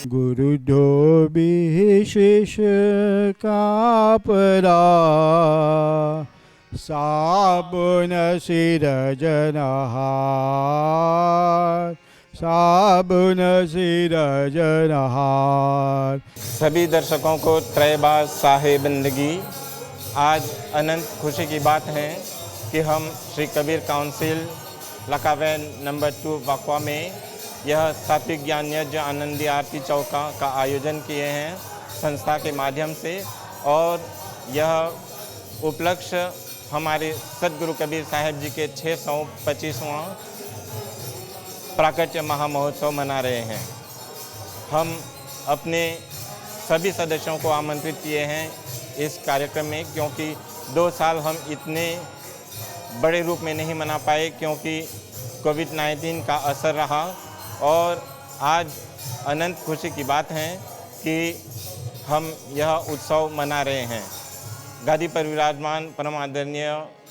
गुरु धोबी शिष का परा, साबुन सिरजनहार, साबुन सिरजनहार। सभी दर्शकों को त्रैबाज साहे बंदगी। आज अनंत खुशी की बात है कि हम श्री कबीर काउंसिल लकावैन नंबर 2 वाकवा में यह सात्विक ज्ञान यज्ञ आनंदी आरती चौका का आयोजन किए हैं संस्था के माध्यम से। और यह उपलक्ष्य हमारे सद्गुरु कबीर साहिब जी के 625वां प्राकट्य महामहोत्सव मना रहे हैं। हम अपने सभी सदस्यों को आमंत्रित किए हैं इस कार्यक्रम में, क्योंकि 2 साल हम इतने बड़े रूप में नहीं मना पाए क्योंकि कोविड-19 का असर रहा। और आज अनंत खुशी की बात है कि हम यह उत्सव मना रहे हैं। गादी पर विराजमान परम आदरणीय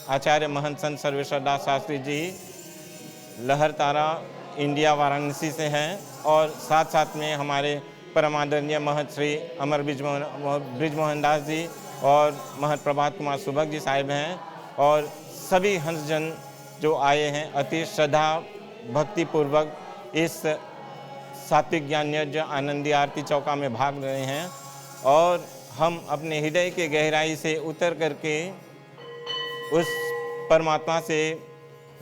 आचार्य महंत संत सर्वेश्वर दास शास्त्री जी लहरतारा इंडिया वाराणसी से हैं, और साथ साथ में हमारे परम आदरणीय महंत श्री अमर ब्रिजमोहन दास जी और महंत प्रभात कुमार सुभग जी साहिब हैं, और सभी हंसजन जो आए हैं अति श्रद्धा भक्तिपूर्वक इस सात्विक ज्ञान यज्ञ आनंदी आरती चौका में भाग रहे हैं और हम अपने हृदय के गहराई से उतर करके उस परमात्मा से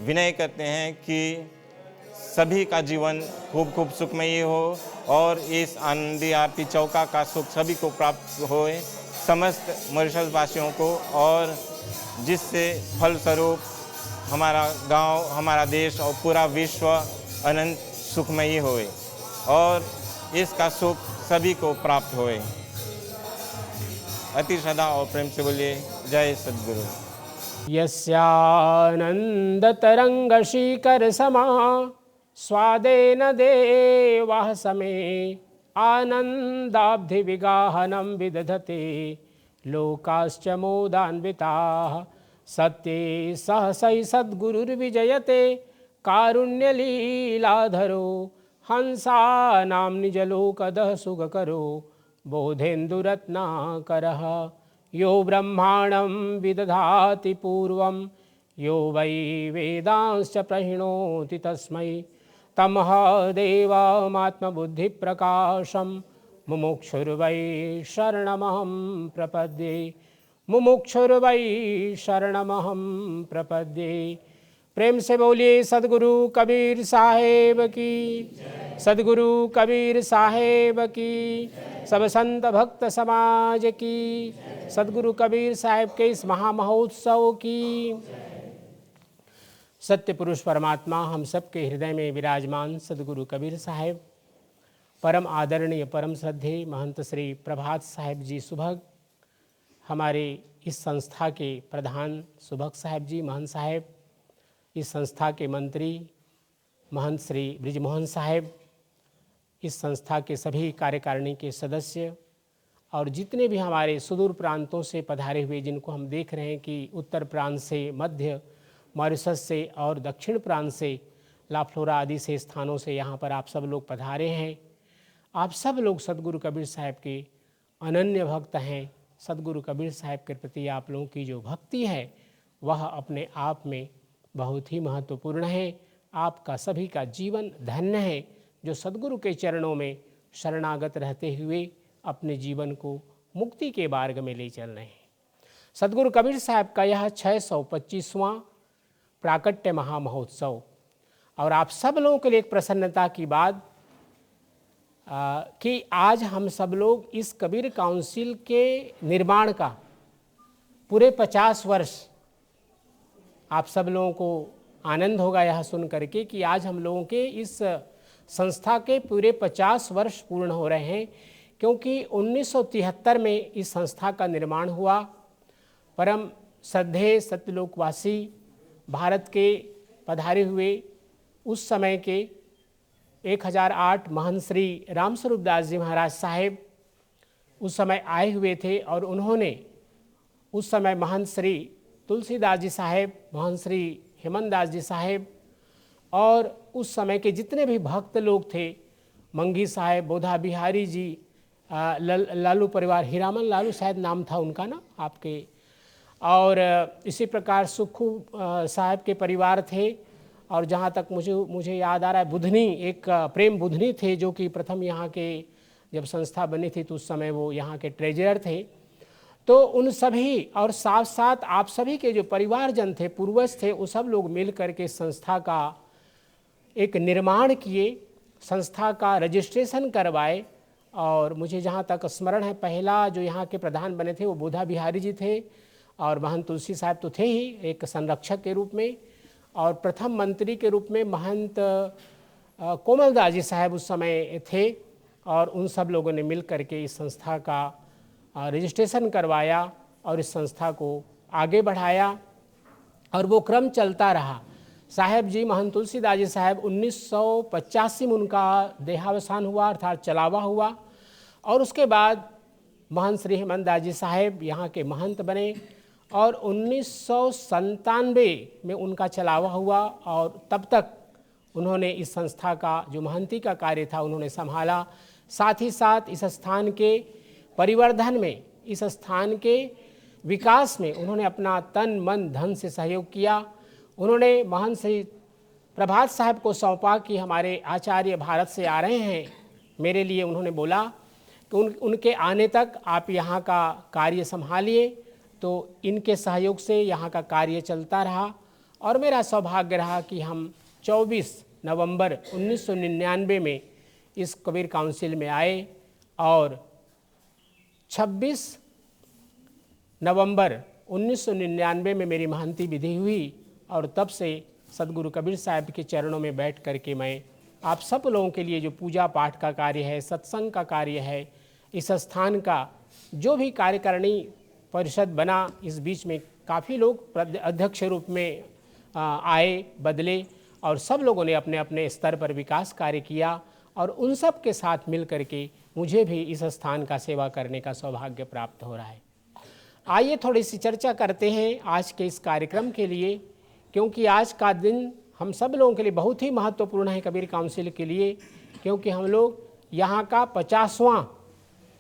विनय करते हैं कि सभी का जीवन खूब खूब सुखमयी हो और इस आनंदी आरती चौका का सुख सभी को प्राप्त होए, समस्त मॉरिशस वासियों को, और जिससे फलस्वरूप हमारा गांव, हमारा देश और पूरा विश्व अनंत सुखमयी होए और इसका सुख सभी को प्राप्त होए। अति श्रद्धा और प्रेम से बोलिए जय सद्गुरु। यस्यानन्दतरङ्गशीकरसमा स्वादेन देवाः समे आनन्दाब्धिविगाहनं विदधते लोकाश्च मोदान्विताः। सत्ये सहसै सद्गुरुर्विजयते कारुण्यलीलाधरो हंसानां निजलोकदः सुखकरो बोधेन्दुरत्नाकरः। यो ब्रह्माणं विदधाति पूर्वं यो वै वेदांश्च प्रहिणोति तस्मै तमः देवमात्मबुद्धिप्रकाशं मुमुक्षुर्वै शरणमहं प्रपद्ये। मुमुक्षुर्वै शरणमहं प्रपद्ये। प्रेम से बोलिए सद्गुरु कबीर साहेब की, सद्गुरु कबीर साहेब की, सब संत भक्त समाज की, सद्गुरु कबीर साहेब के इस महामहोत्सव की। सत्य पुरुष परमात्मा हम सबके हृदय में विराजमान सद्गुरु कबीर साहेब, परम आदरणीय परम श्रद्धेय महंत श्री प्रभात साहेब जी सुभग, हमारे इस संस्था के प्रधान सुभग साहेब जी महंत साहेब, इस संस्था के मंत्री महंत श्री ब्रिजमोहन साहेब, इस संस्था के सभी कार्यकारिणी के सदस्य और जितने भी हमारे सुदूर प्रांतों से पधारे हुए, जिनको हम देख रहे हैं कि उत्तर प्रांत से, मध्य मॉरिशस से और दक्षिण प्रांत से, लाफ्लोरा आदि से स्थानों से यहाँ पर आप सब लोग पधारे हैं। आप सब लोग सद्गुरु कबीर साहेब के अनन्य भक्त हैं। सद्गुरु कबीर साहेब के प्रति आप लोगों की जो भक्ति है वह अपने आप में बहुत ही महत्वपूर्ण है। आपका सभी का जीवन धन्य है जो सद्गुरु के चरणों में शरणागत रहते हुए अपने जीवन को मुक्ति के मार्ग में ले चल रहे हैं। सद्गुरु कबीर साहब का यह 625वां प्राकट्य महामहोत्सव, और आप सब लोगों के लिए एक प्रसन्नता की बात कि आज हम सब लोग इस कबीर काउंसिल के निर्माण का पूरे 50 वर्ष, आप सब लोगों को आनंद होगा यह सुन करके कि आज हम लोगों के इस संस्था के पूरे 50 वर्ष पूर्ण हो रहे हैं, क्योंकि 1973 में इस संस्था का निर्माण हुआ। परम श्रद्धेय सत्यलोकवासी भारत के पधारे हुए उस समय के 1008 महंत श्री रामस्वरूप दास जी महाराज साहेब उस समय आए हुए थे, और उन्होंने उस समय महंत श्री तुलसीदास जी साहेब, महंत श्री हेमंत दास जी साहेब और उस समय के जितने भी भक्त लोग थे, मंगी साहेब, बोधा बिहारी जी, लालू परिवार, हीरामन लालू शायद नाम था उनका ना आपके, और इसी प्रकार सुखू साहब के परिवार थे, और जहाँ तक मुझे याद आ रहा है बुधनी, एक प्रेम बुधनी थे जो कि प्रथम यहाँ के जब संस्था बनी थी तो उस समय वो यहाँ के ट्रेजरर थे। तो उन सभी और साथ साथ आप सभी के जो परिवारजन थे, पूर्वज थे, वो सब लोग मिल करके संस्था का एक निर्माण किए, संस्था का रजिस्ट्रेशन करवाए। और मुझे जहाँ तक स्मरण है पहला जो यहाँ के प्रधान बने थे वो बोधा बिहारी जी थे, और महंत तुलसी साहब तो थे ही एक संरक्षक के रूप में, और प्रथम मंत्री के रूप में महंत कोमलदास जी साहब उस समय थे, और उन सब लोगों ने मिल करके इस संस्था का रजिस्ट्रेशन करवाया और इस संस्था को आगे बढ़ाया, और वो क्रम चलता रहा। साहेब जी महंत तुलसीदास जी साहब 1985 में उनका देहावसान हुआ, अर्थात चलावा हुआ, और उसके बाद महंत श्री हेमंत दास जी साहेब यहाँ के महंत बने, और 1997 में उनका चलावा हुआ, और तब तक उन्होंने इस संस्था का जो महंती का कार्य था उन्होंने संभाला। साथ ही साथ इस स्थान के परिवर्धन में, इस स्थान के विकास में उन्होंने अपना तन मन धन से सहयोग किया। उन्होंने महंत श्री प्रभात साहब को सौंपा कि हमारे आचार्य भारत से आ रहे हैं। मेरे लिए उन्होंने बोला कि उनके आने तक आप यहाँ का कार्य संभालिए। तो इनके सहयोग से यहाँ का कार्य चलता रहा और मेरा सौभाग्य रहा कि हम 24 नवंबर 1999 में इस कबीर काउंसिल में आए और 26 नवंबर 1999 में मेरी महंती विधि हुई और तब से सदगुरु कबीर साहब के चरणों में बैठ करके मैं आप सब लोगों के लिए जो पूजा पाठ का कार्य है, सत्संग का कार्य है, इस स्थान का जो भी कार्यकारिणी परिषद बना, इस बीच में काफ़ी लोग अध्यक्ष रूप में आए, बदले और सब लोगों ने अपने अपने स्तर पर विकास कार्य किया और उन सब के साथ मिल करके मुझे भी इस स्थान का सेवा करने का सौभाग्य प्राप्त हो रहा है। आइए थोड़ी सी चर्चा करते हैं आज के इस कार्यक्रम के लिए, क्योंकि आज का दिन हम सब लोगों के लिए बहुत ही महत्वपूर्ण है कबीर काउंसिल के लिए, क्योंकि हम लोग यहाँ का 50वां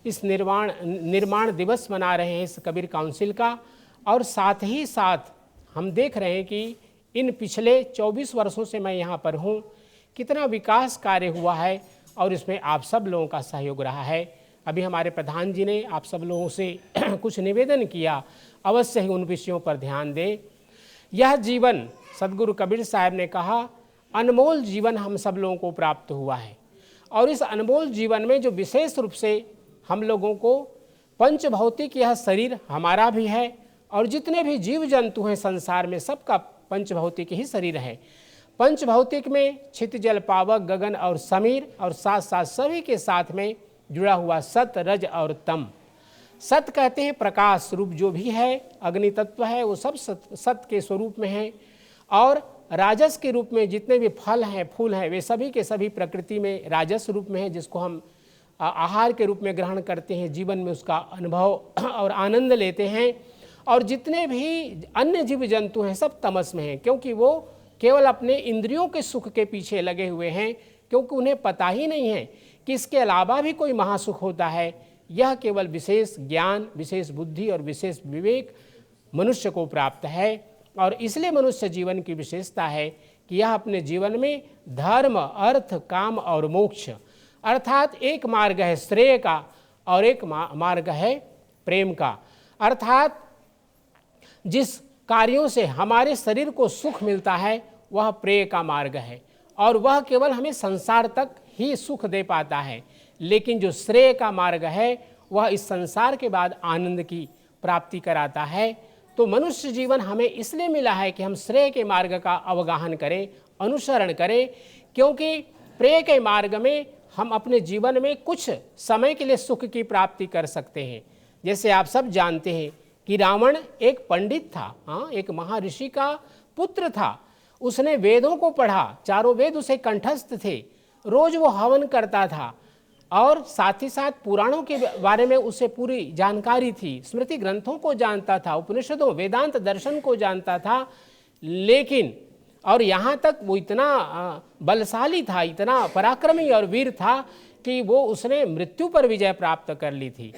इस निर्माण दिवस मना रहे हैं इस कबीर काउंसिल का। और साथ ही साथ हम देख रहे हैं कि इन पिछले 24 वर्षों से मैं यहाँ पर हूँ, कितना विकास कार्य हुआ है और इसमें आप सब लोगों का सहयोग रहा है। अभी हमारे प्रधान जी ने आप सब लोगों से कुछ निवेदन किया, अवश्य ही उन विषयों पर ध्यान दें। यह जीवन सदगुरु कबीर साहब ने कहा अनमोल जीवन हम सब लोगों को प्राप्त हुआ है और इस अनमोल जीवन में जो विशेष रूप से हम लोगों को पंचभौतिक यह शरीर हमारा भी है और जितने भी जीव जंतु हैं संसार में सबका पंचभौतिक ही शरीर है। पंचभौतिक में छित जल पावक गगन और समीर और साथ साथ सभी के साथ में जुड़ा हुआ सत रज और तम। सत कहते हैं प्रकाश रूप जो भी है, अग्नि तत्व है, वो सब सत के स्वरूप में है। और राजस के रूप में जितने भी फल हैं फूल हैं वे सभी के सभी प्रकृति में राजस रूप में है, जिसको हम आहार के रूप में ग्रहण करते हैं, जीवन में उसका अनुभव और आनंद लेते हैं। और जितने भी अन्य जीव जंतु हैं सब तमस में हैं, क्योंकि वो केवल अपने इंद्रियों के सुख के पीछे लगे हुए हैं, क्योंकि उन्हें पता ही नहीं है कि इसके अलावा भी कोई महासुख होता है। यह केवल विशेष ज्ञान, विशेष बुद्धि और विशेष विवेक मनुष्य को प्राप्त है। और इसलिए मनुष्य जीवन की विशेषता है कि यह अपने जीवन में धर्म, अर्थ, काम और मोक्ष, अर्थात एक मार्ग है श्रेय का और एक मार्ग है प्रेम का। अर्थात जिस कार्यों से हमारे शरीर को सुख मिलता है वह प्रेय का मार्ग है और वह केवल हमें संसार तक ही सुख दे पाता है, लेकिन जो श्रेय का मार्ग है वह इस संसार के बाद आनंद की प्राप्ति कराता है। तो मनुष्य जीवन हमें इसलिए मिला है कि हम श्रेय के मार्ग का अवगाहन करें, अनुसरण करें, क्योंकि प्रेय के मार्ग में हम अपने जीवन में कुछ समय के लिए सुख की प्राप्ति कर सकते हैं। जैसे आप सब जानते हैं कि रावण एक पंडित था, हाँ, एक महर्षि का पुत्र था। उसने वेदों को पढ़ा, चारों वेद उसे कंठस्थ थे, रोज वो हवन करता था और साथ ही साथ पुराणों के बारे में उसे पूरी जानकारी थी, स्मृति ग्रंथों को जानता था, उपनिषदों वेदांत दर्शन को जानता था। लेकिन और यहाँ तक वो इतना बलशाली था, इतना पराक्रमी और वीर था कि वो उसने मृत्यु पर विजय प्राप्त कर ली थी।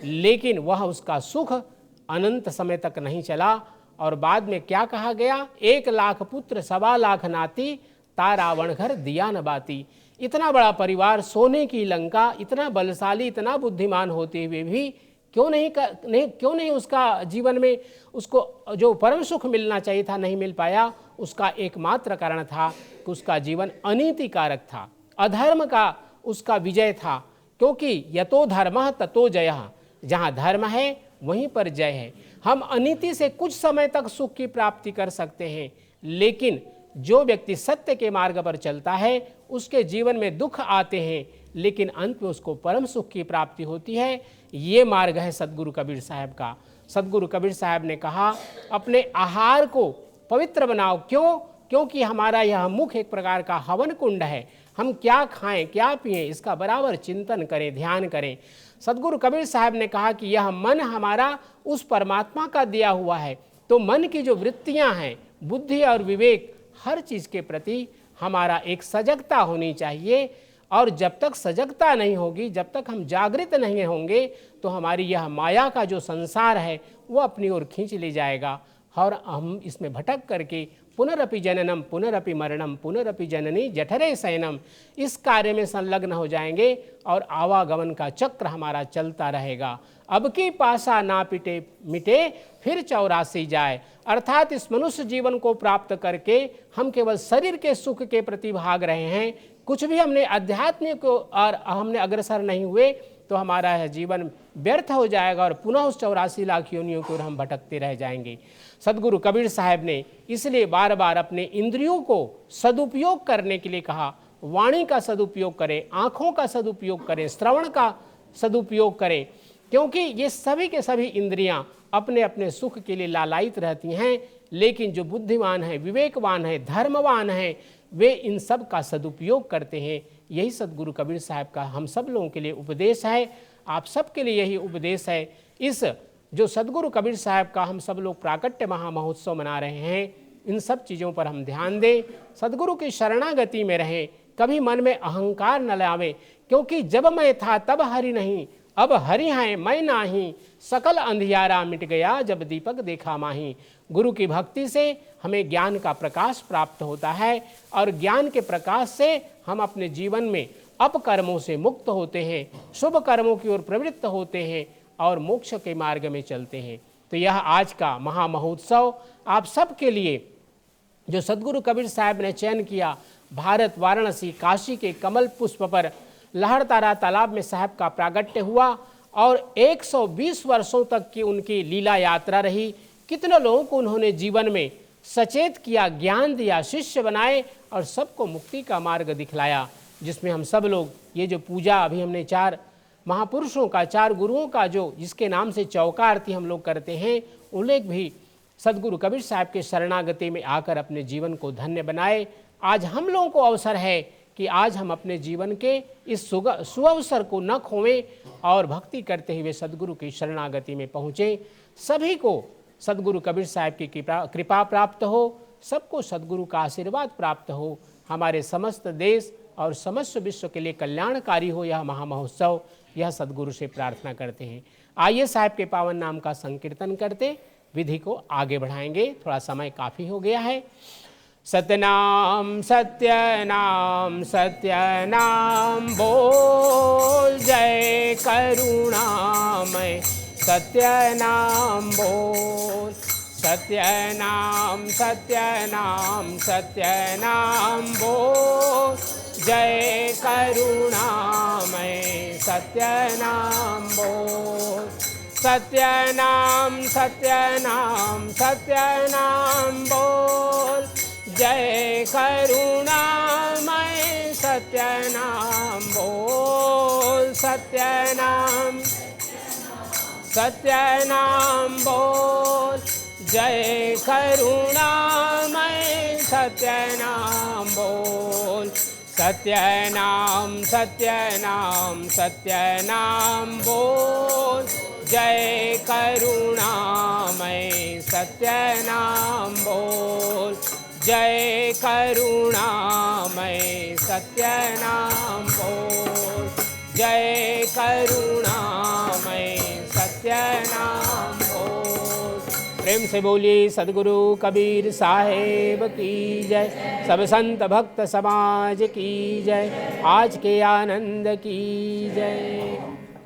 लेकिन वह उसका सुख अनंत समय तक नहीं चला और बाद में क्या कहा गया, 1 लाख पुत्र 1.25 लाख नाती, ता रावण घर दिया न बाती। इतना बड़ा परिवार, सोने की लंका, इतना बलशाली, इतना बुद्धिमान होते हुए भी क्यों नहीं उसका जीवन में उसको जो परम सुख मिलना चाहिए था नहीं मिल पाया। उसका एकमात्र कारण था कि उसका जीवन अनीतिकारक था, अधर्म का उसका विजय था। क्योंकि यतो धर्मः ततो जयः, जहाँ धर्म है वहीं पर जय है। हम अनीति से कुछ समय तक सुख की प्राप्ति कर सकते हैं, लेकिन जो व्यक्ति सत्य के मार्ग पर चलता है उसके जीवन में दुख आते हैं, लेकिन अंत में उसको परम सुख की प्राप्ति होती है। ये मार्ग है सदगुरु कबीर साहब का। सदगुरु कबीर साहब ने कहा अपने आहार को पवित्र बनाओ। क्यों? क्योंकि हमारा यह मुख एक प्रकार का हवन कुंड है। हम क्या खाएं क्या पिएं इसका बराबर चिंतन करें, ध्यान करें। सदगुरु कबीर साहब ने कहा कि यह मन हमारा उस परमात्मा का दिया हुआ है। तो मन की जो वृत्तियां हैं, बुद्धि और विवेक, हर चीज़ के प्रति हमारा एक सजगता होनी चाहिए। और जब तक सजगता नहीं होगी, जब तक हम जागृत नहीं होंगे, तो हमारी यह माया का जो संसार है वो अपनी ओर खींच ले जाएगा और हम इसमें भटक करके पुनरपि जननम पुनरपि मरणम पुनरपि जननी जठरे शयनम, इस कार्य में संलग्न हो जाएंगे और आवागमन का चक्र हमारा चलता रहेगा। अब की पासा ना पिटे मिटे फिर 84 जाए, अर्थात इस मनुष्य जीवन को प्राप्त करके हम केवल शरीर के सुख के प्रति भाग रहे हैं, कुछ भी हमने आध्यात्मिक और हमने अग्रसर नहीं हुए तो हमारा यह जीवन व्यर्थ हो जाएगा और पुनः उस 84 लाख योनियों की ओर हम भटकते रह जाएंगे। सदगुरु कबीर साहब ने इसलिए बार बार अपने इंद्रियों को सदुपयोग करने के लिए कहा। वाणी का सदुपयोग करें, आँखों का सदुपयोग करें, श्रवण का सदुपयोग करें, क्योंकि ये सभी के सभी इंद्रियां अपने अपने सुख के लिए लालायित रहती हैं, लेकिन जो बुद्धिमान है, विवेकवान है, धर्मवान है, वे इन सब का सदुपयोग करते हैं। यही सदगुरु कबीर साहब का हम सब लोगों के लिए उपदेश है, आप सब के लिए यही उपदेश है। इस जो सदगुरु कबीर साहब का हम सब लोग प्राकट्य महामहोत्सव मना रहे हैं, इन सब चीज़ों पर हम ध्यान दें, सदगुरु की शरणागति में रहें, कभी मन में अहंकार न लावें, क्योंकि जब मैं था तब हरि नहीं, अब हरि हैं मैं नाही, सकल अंधियारा मिट गया जब दीपक देखा माही। गुरु की भक्ति से हमें ज्ञान का प्रकाश प्राप्त होता है और ज्ञान के प्रकाश से हम अपने जीवन में अपकर्मों से मुक्त होते हैं, शुभ कर्मों की ओर प्रवृत्त होते हैं और मोक्ष के मार्ग में चलते हैं। तो यह आज का महामहोत्सव आप सब के लिए जो सदगुरु कबीर साहब ने चयन किया, भारत वाराणसी काशी के कमल पुष्प पर लहरतारा तालाब में साहब का प्रागट्य हुआ और 120 वर्षों तक की उनकी लीला यात्रा रही। कितने लोगों को उन्होंने जीवन में सचेत किया, ज्ञान दिया, शिष्य बनाए और सबको मुक्ति का मार्ग दिखलाया, जिसमें हम सब लोग ये जो पूजा अभी हमने 4 महापुरुषों का, 4 गुरुओं का जो जिसके नाम से चौका आरती हम लोग करते हैं, उल्लेख भी सदगुरु कबीर साहब के शरणागति में आकर अपने जीवन को धन्य बनाए। आज हम लोगों को अवसर है कि आज हम अपने जीवन के इस सुअवसर को न खोवें और भक्ति करते हुए सदगुरु की शरणागति में पहुँचें। सभी को सदगुरु कबीर साहब की कृपा प्राप्त हो, सबको सदगुरु का आशीर्वाद प्राप्त हो, हमारे समस्त देश और समस्त विश्व के लिए कल्याणकारी हो यह महामहोत्सव, यह सदगुरु से प्रार्थना करते हैं। आइए साहब के पावन नाम का संकीर्तन करते विधि को आगे बढ़ाएंगे, थोड़ा समय काफ़ी हो गया है। सतनाम सत्यनाम सत्यनाम बोल, जय करुणामय सत्यनाम बोल, सत्यनाम सत्यनाम सत्यनाम बोल, जय करुणामय सत्यनाम बोल, सत्यनाम सत्यनाम सत्यनाम बोल, जय करुणामय सत्यनाम बोल, सत्यनाम सत्यनाम बोल, जय करुणामय सत्यनाम बोल, सत्यनाम सत्यनाम सत्यनाम बोल, जय करुणामय सत्यनाम बोल, जय करुणामय सत्यनाम बोल, जय करुणामय सत्यनाम बोल। प्रेम से बोलिए सदगुरु कबीर साहेब की जय, सब संत भक्त समाज की जय, आज के आनंद की जय।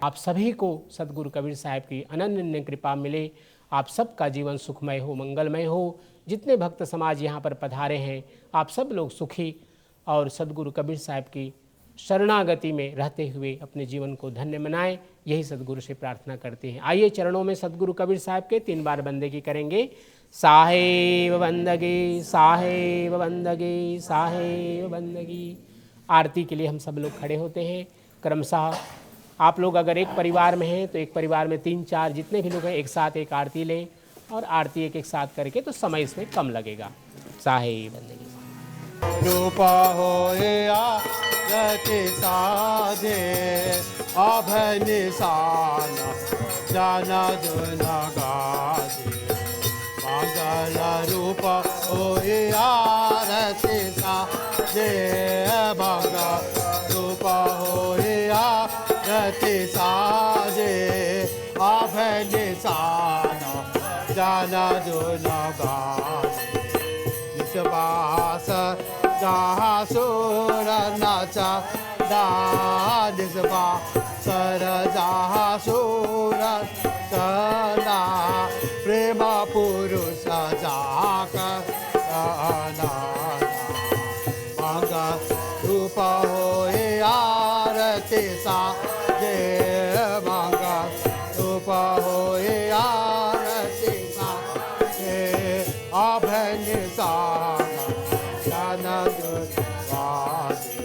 आप सभी को सदगुरु कबीर साहब की अनन्य कृपा मिले, आप सबका जीवन सुखमय हो, मंगलमय हो। जितने भक्त समाज यहाँ पर पधारे हैं, आप सब लोग सुखी और सदगुरु कबीर साहब की शरणागति में रहते हुए अपने जीवन को धन्य बनाएं, यही सदगुरु से प्रार्थना करते हैं। आइए चरणों में सदगुरु कबीर साहब के 3 बार बंदगी करेंगे। साहेब बंदगी, साहेब बंदगी, साहेब बंदगी। आरती के लिए हम सब लोग खड़े होते हैं क्रमशः। आप लोग अगर एक परिवार में हैं तो एक परिवार में 3-4 जितने भी लोग हैं एक साथ एक आरती लें और आरती एक साथ करके तो समय इसमें कम लगेगा। साहेब बंदगी। रूपा होए आरती साजे, अभय निशाना जाना दुना गाजे, मंगल रूप होए आरती साजे, मंगल रूप होए आरती साजे, अभय निशाना जाना दुना गाजे, जिस प्रकाश जहाँ सुर नाचा दानिसबा सर जहाँ सुर चला प्रेम पुरुष जाकर मंगल रूप होए आरती साजे मंगल रूप होए आरती साजे अभय निशान ज्ञान दुर्वादे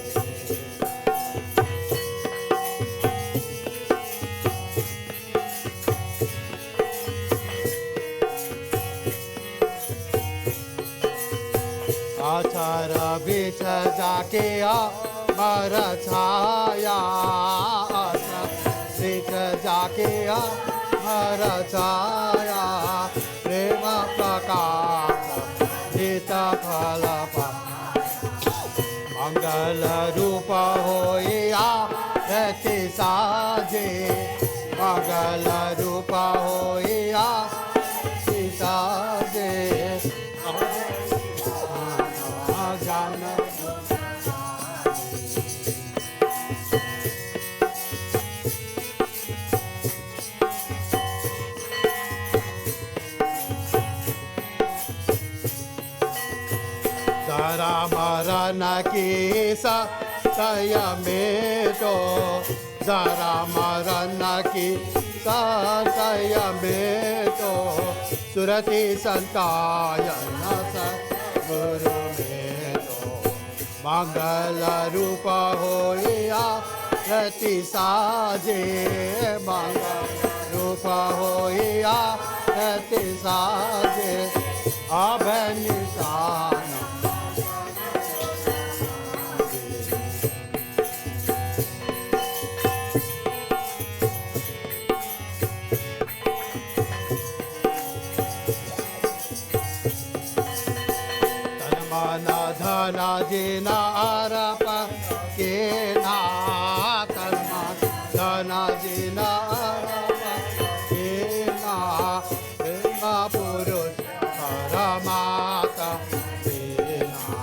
अक्षर बीच जाके अमर छाया बीच जाके अमर छाया प्रेम प्रकाश नित फल मंगल रूप होए आरती साजे मंगल रूप होए आरती साजे जरा मरण की सतय में तो जरा मरण की सतय में तो सुरति संतायन गुरु में तो मंगल रूप होया रति साजे मंगल रूप होया रति साजे अभय निशान धन जिना अरप के ना कर्मा धन जिना अरप के ना प्रेम पुरुष परमात्मा देना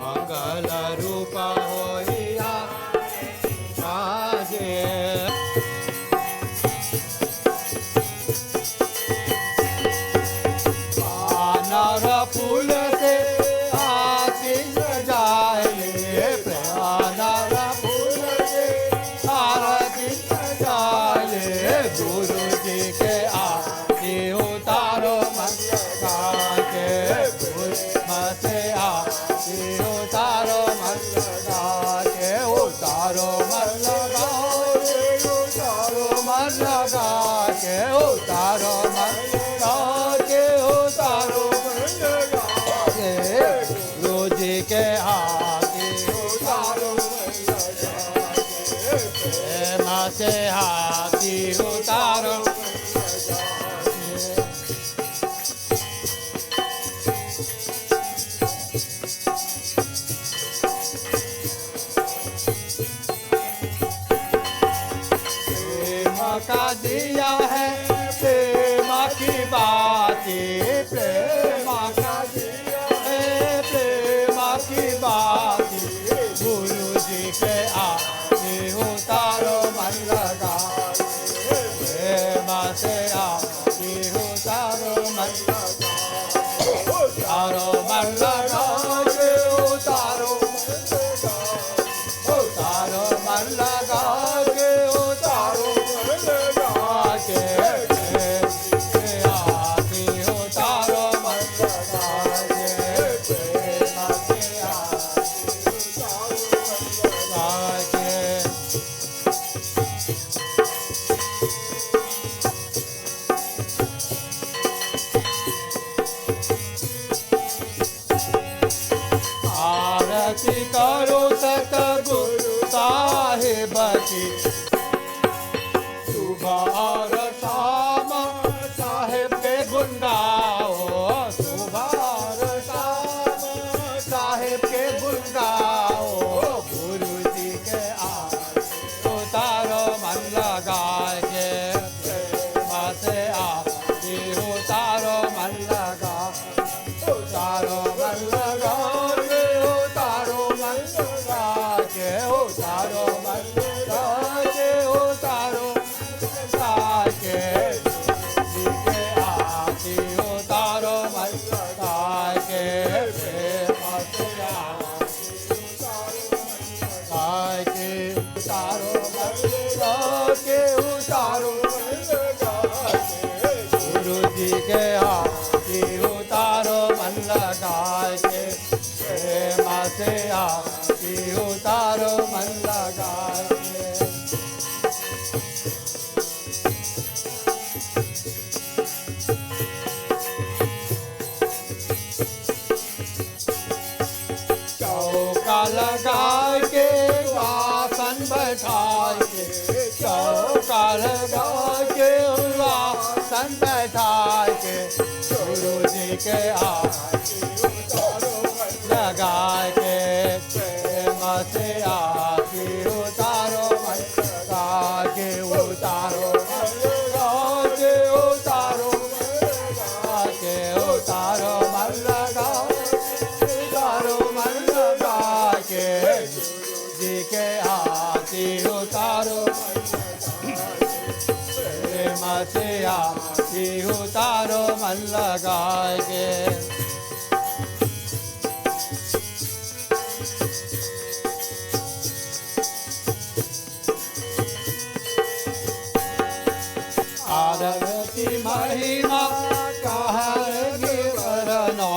मंगल रूप होइया साजे पानर फूल से गुरु जी के आरती उतारो मन लगा के से आरती उतारो मन लगा के उतारो मन लगा उतारो मन लगा के उतारो मन लगा के उतारो मन लगा के गुरु जी के आरती उतारो मन लगा के से हाथी उतारो प्रेम का दिया है प्रेम की बातें प्रेम का दिया है प्रेम की बातें गुरु जी के आरती उतारो मन लगा प्रेम से आरती उतारो मन लगा उतारो मन लगा उतारो उतारो मन लगा के उतारो मन लगा के आरती उतारो मन लगा के प्रेम से आरती उतारो आरती करो सतगुरु साहिब की सुबह और शाम साहिब के गुण गाओ सुबह और शाम साहिब के गुण गाओ गुरु जी के आरती उतारो मन लगा के प्रेम से आरती उतारो मन लगा उतारो मन लगा उतारो मन लगा के, उतारो मन लगा के, गुरु जी के आरती उतारो मन लगा के, प्रेम से आरती उतारो मन लगा के। चौका लगा के आसन बैठा के, चौका लगा के आसन बैठा के, गुरु जी के आरती उतारो लगा के, प्रेम से आरती उतारो लगा के, उतारो लगा के, उतारो लगा के, उतारो मन लगा, उतारो मन लगा के, जी के आरती उतारो प्रेम से आरती उतारो मन लगा के। आरती महिमा कहलगी बरनो,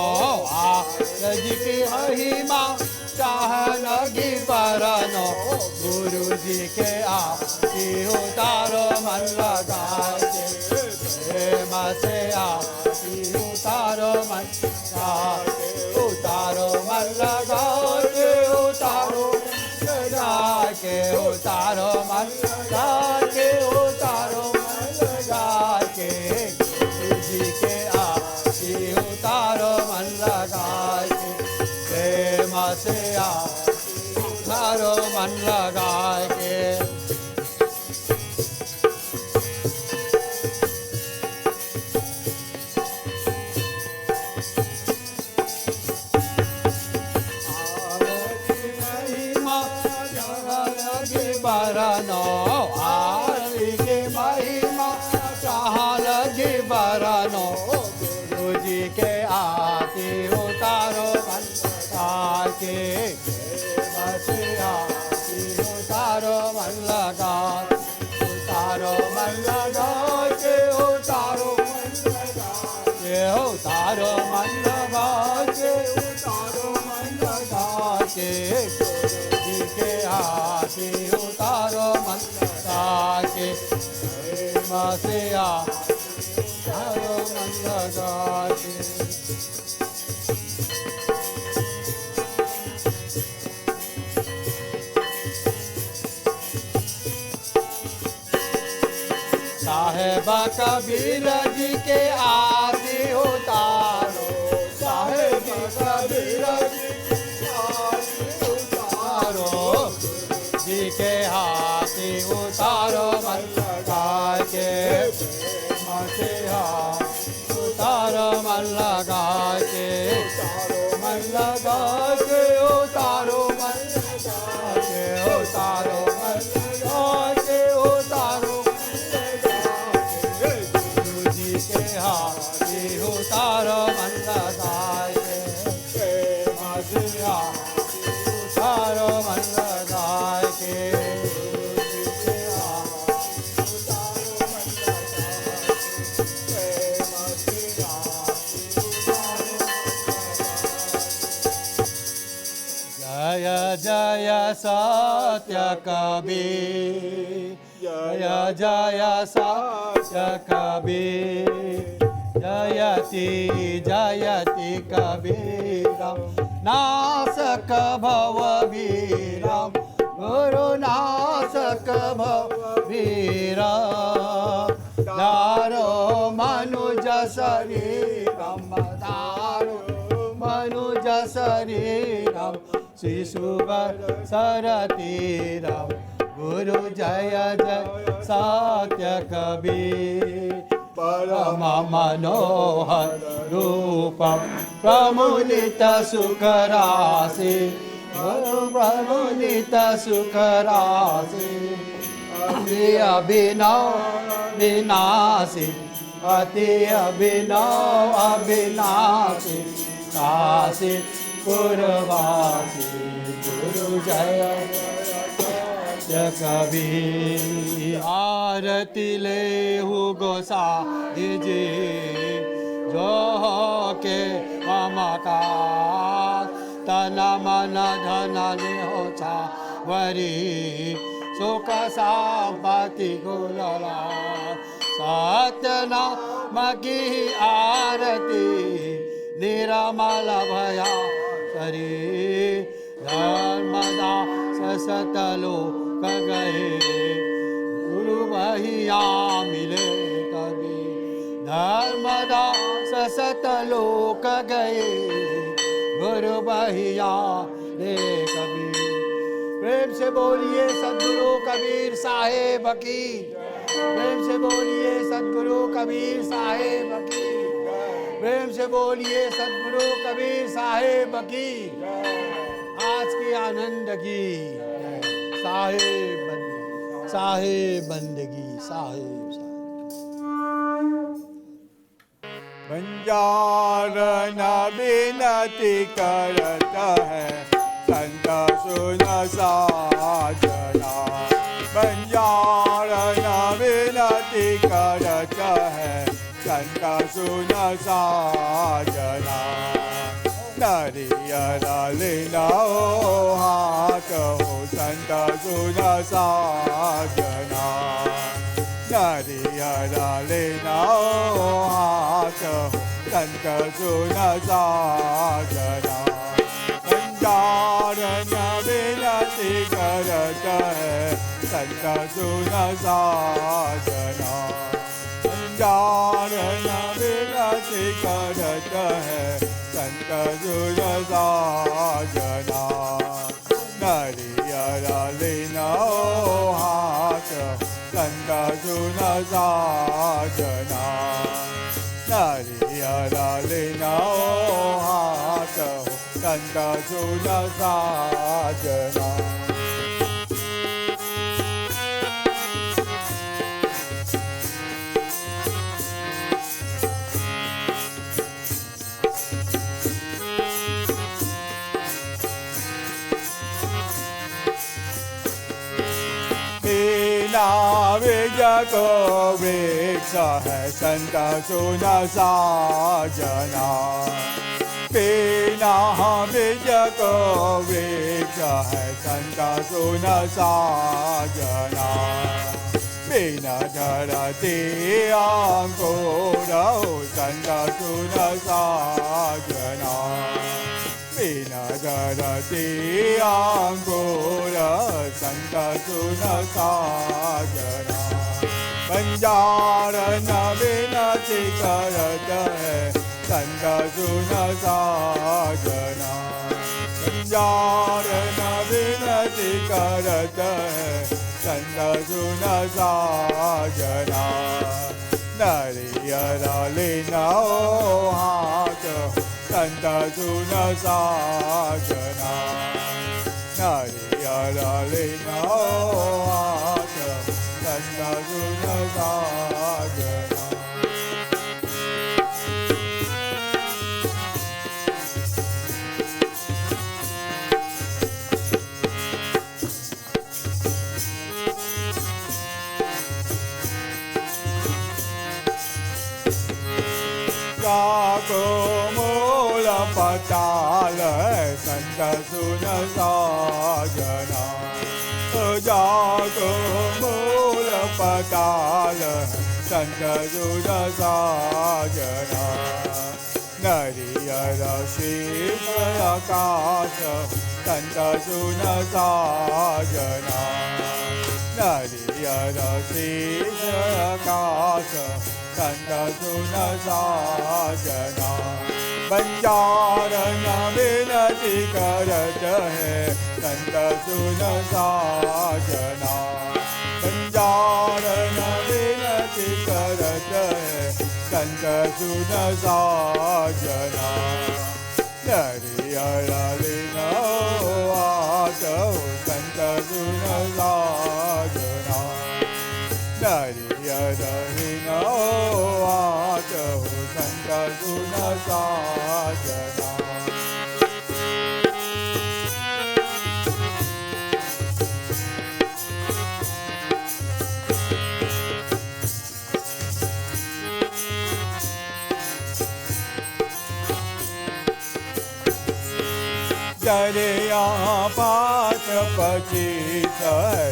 आरती की महिमा कहलगी बरनो, गुरु जी के आरती उतारो मन लगा के, प्रेम से आरती उतारो मन लगा के, उतारो मन लगा के, उतारो लगा के, उतारो मन लगा के, उतारो लगा के, गुरु जी के आरती उतारो मन लगा के, प्रेम से आरती उतारो मन लगा के। बरनो, आरती की महिमा कहाँ लगी बरनो, गुरु जी के आरती उतारो मन लगा के, बस आरती उतारो मन लगा, उतारो मन लगा के, उतारो मन लगा के, उतारो मन लगा के, उतारो मन लगा के, गुरु जी के आरती उतारो मन लगा के, प्रेम से आरती उतारो मन लगा के। साहेब कबीर जी के आरती उतारो, साहेब कबीर जी के आरती उतारो, जी के आरती उतारो मन लगा के, प्रेम से आरती उतारो मन लगा के, उतारो मन लगा के, उतारो मन लगा के, उतारो मन लगा के, उतारो आरती उतारो मन लगा के, प्रेम से आरती उतारो मन लगा के, गुरु जी के आरती उतारो मन लगा के, प्रेम से आरती उतारो मन लगा के। जय जय सत्य कबीर, जय जय सत्य कबीर, जयति जयति कबीरम, नासक भववीरम, गुरुनासक भववीरम, दारो मनुज शरीरम, दारो मनुज शरीरम, शिशुवर सरतीरम, गुरु जय जय सत्य कबीर, परम मनोहर रूपम प्रमुदित सुखराशि, प्रमुदित सुखराशि, अति अभिनव विनाशी, अति अभिनव अविनाशी, काशी पुरवासी, गुरु जय सत्य कबीर। आरती लेहु गोसाई जी जो के ममकार, तन मन धन लेहो छावरी, सुख संपत्ति गुलला। सत्य नाम की आरती निरमल भया करी, धर्मदास सतलोक गए गुरु भैया मिले कभी। धर्मदास सतलोक गए गुरु भैया ने कभी। प्रेम से बोलिए सद्गुरु कबीर साहेब की, प्रेम से बोलिए सद्गुरु कबीर साहेब की, प्रेम से बोलिए सद्गुरु कबीर साहेब की। आज की आनंद की साहेब बंदगी, साहेब बंदगी, साहेब बंजारन विनती करत है संत सुन साजना। बंजारन विनती करत है संत सुन साजना। नरियर लिनाओ हाथ हो संत सुन साजना। नरियर लिनाओ हाथ हो संत सुन साजना। बंजारन विनती करत है संत सुन साजना। बंजारन विनती करत है संत सुन साजना। नरियर लिनाओ हाथ संत सुन साजना। नरियर लिनाओ हाथ संत सुन साजना। विज को वृक्ष है संत सुन साजना। बिना विज को वृक्ष है संत सुन साजना। बिना धरती अंकुर संत सुन साजना। बिना धरती अंकुर संत सुन साजना। बंजारन विनती करत है संत सुन साजना। बंजारन विनती करत है संत सुन साजना। नरियर लिनाओ हाथ संत सुन साजना। नरियर लिनाओ हाथ संत सुन साजना। जाको मूल पताल संत सुन साजना। जाको मूल पताल संत सुन साजना। नरियर शीर्ष आकाश संत सुन साजना। नरियर शीर्ष आकाश संत सुन साजना। बंजारन विनती करत है संत सुन साजना। बंजारन विनती करत है संत सुन साजना। नरियर लिनाओ हाथ संत सुन साजना। नरियर लिनाओ हाथ संत सुन साजना। चरिया पाठ 25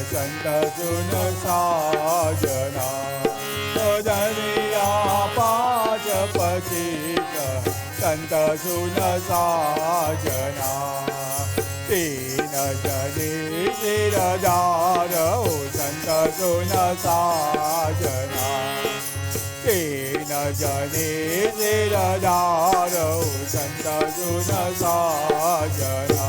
संत सुन साजना चरिया पाठ 25 संत सुन साजना तीन जनी सिरदारो संत सुन साजना तीन जनी सिरदारो संत सुन साजना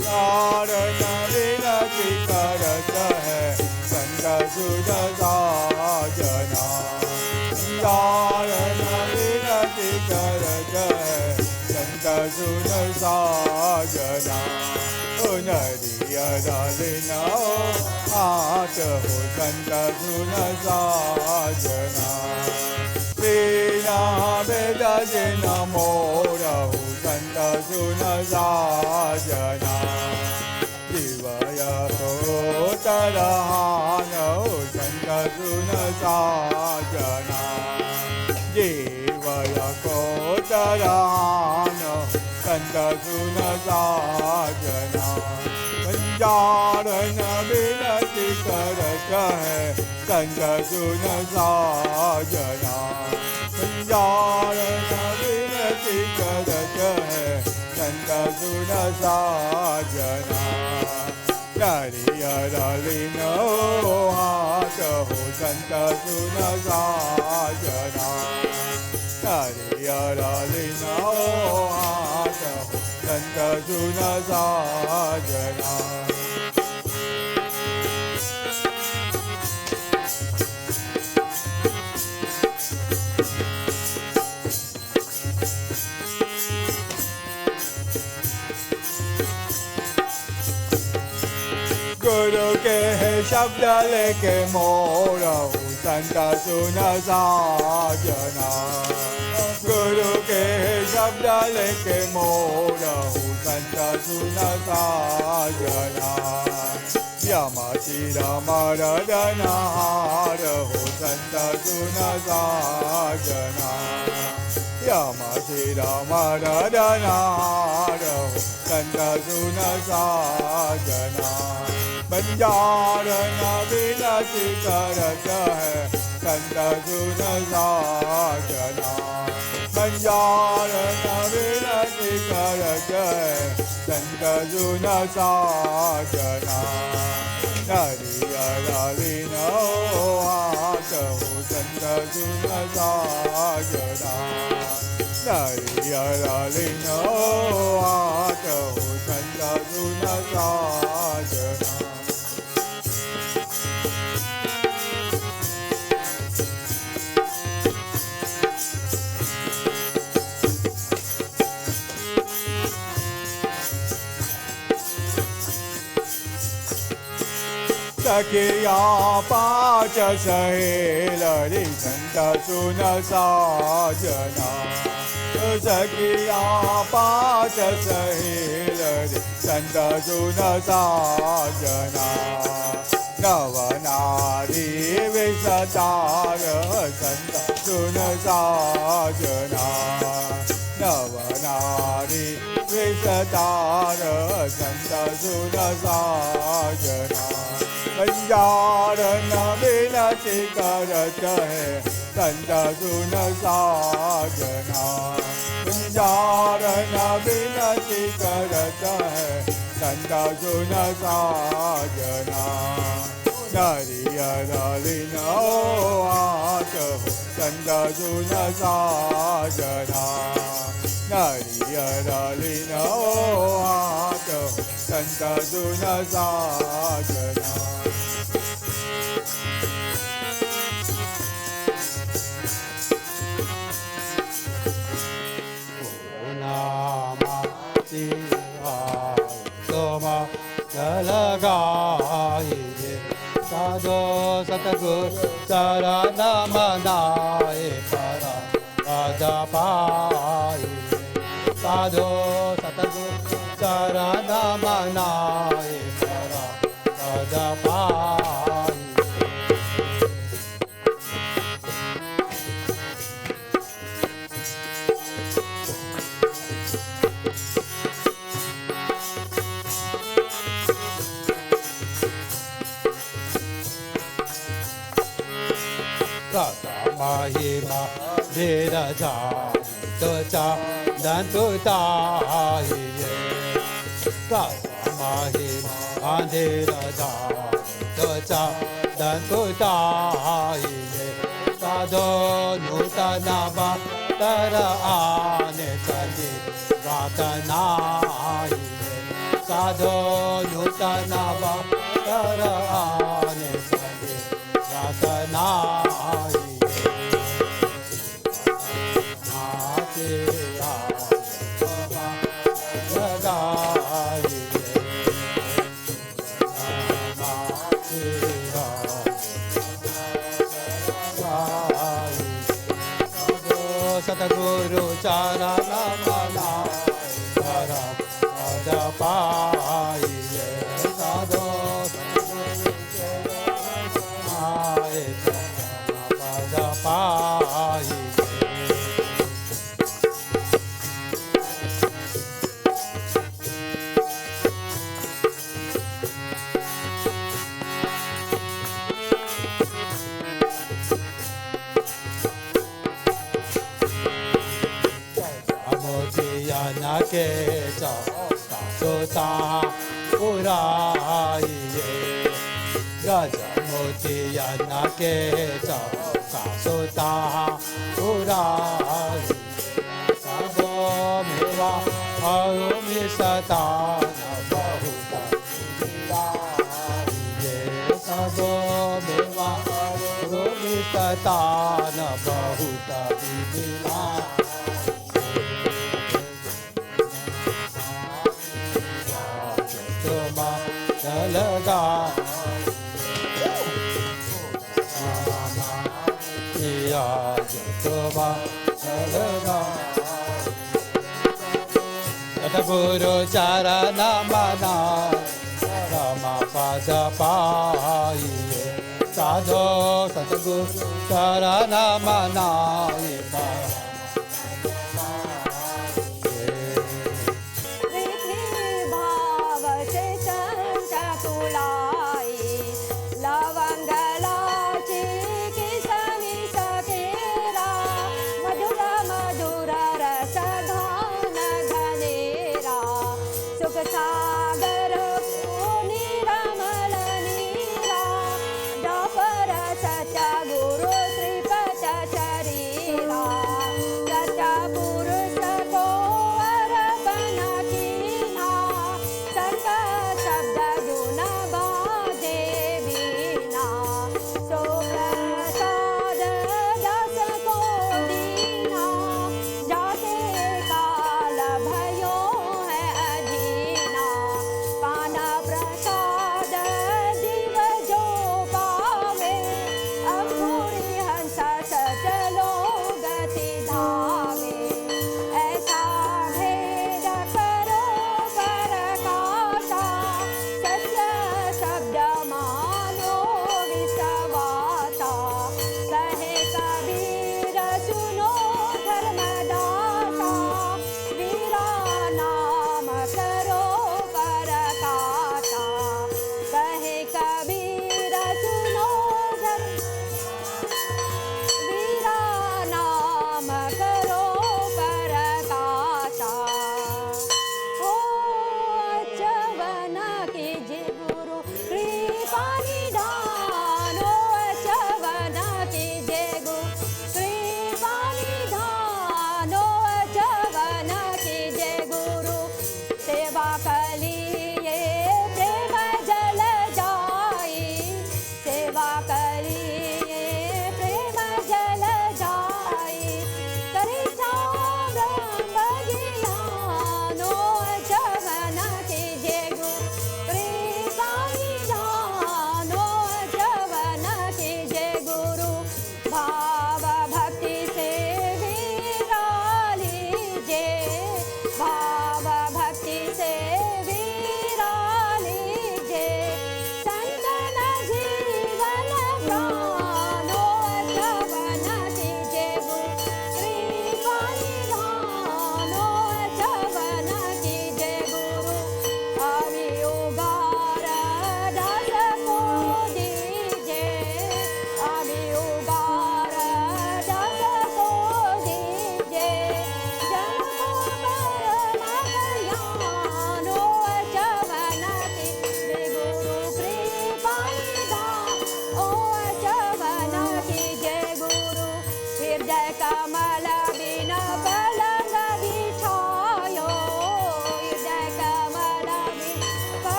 कारण विनती करत है संत सुन साजना कारण विनती करत है संत सुन साजना नरियलिनो हाथ हो संत सुन साजना बिना वेद जिन मोर हो संत सुन साजना जीवय कोतरहान हो संत सुन साजना जीवय कोतरहान संत सुन साजना पंचारण विनती करत है संत सुन साजना पंचारण विनती करत है संत सुन साजना नरियलिनो हाथ हो संत सुन साजना नरियलिनो हाथ हो संत सुन साजना गुरु के शब्द लेके मोर संत सुन साजना गुरु के शब्द लेके मोर संत सुन साजना यम शिर मरदन हार हो संत सुन साजना यम शिर मरदन हार हो संत सुन साजना पंचारण विनती करत है संत सुन साजना पंचारण विनती करत है संत सुन साजना नरियलिनो हाथ हो संत सुन साजना नरियलिनो हाथ हो संत सुन साजना सखिया पाच सहेलरी संत सुन साजना सखिया पाच सहेलरी संत सुन साजना नवनारी विषतार संत सुन साजना नवनारी विषतार संत सुन साजना पंचारण विनती करत है संत सुन साजना पंचारण विनती करत है संत सुन साजना नरियलिनो हाथ हो संत सुन साजना नरियलिनो हाथ हो संत सुन साजना लगाइए साधो सतगुरु चरण मनाए परा राजा पाए साधो सतगुरु चरण मनाए परा राजा पाए महिमा धीरजा तुचा दंतुताये महिमा धीरजा तुचा दंतुताये साधो नूतनवा तर आने चली वातनाये साधो नूतनवा तर आने चली वातनाये सतगुरु चरण मना पद पाइए साधो पद पाइए के सोता पुराइए गज मोतियन के सोता पुराइए साधो मेवा अरुमि सता बहुत साधो मेवा अरुमि सता बहुत विधिला लगा सतगुरु चरण मना रमा पद पाइए साधो सतगुरु चरण मनाए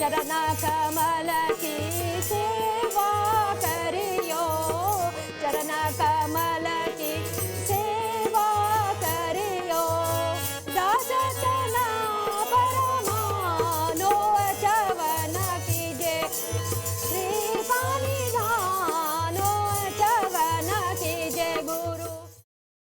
चरण कमल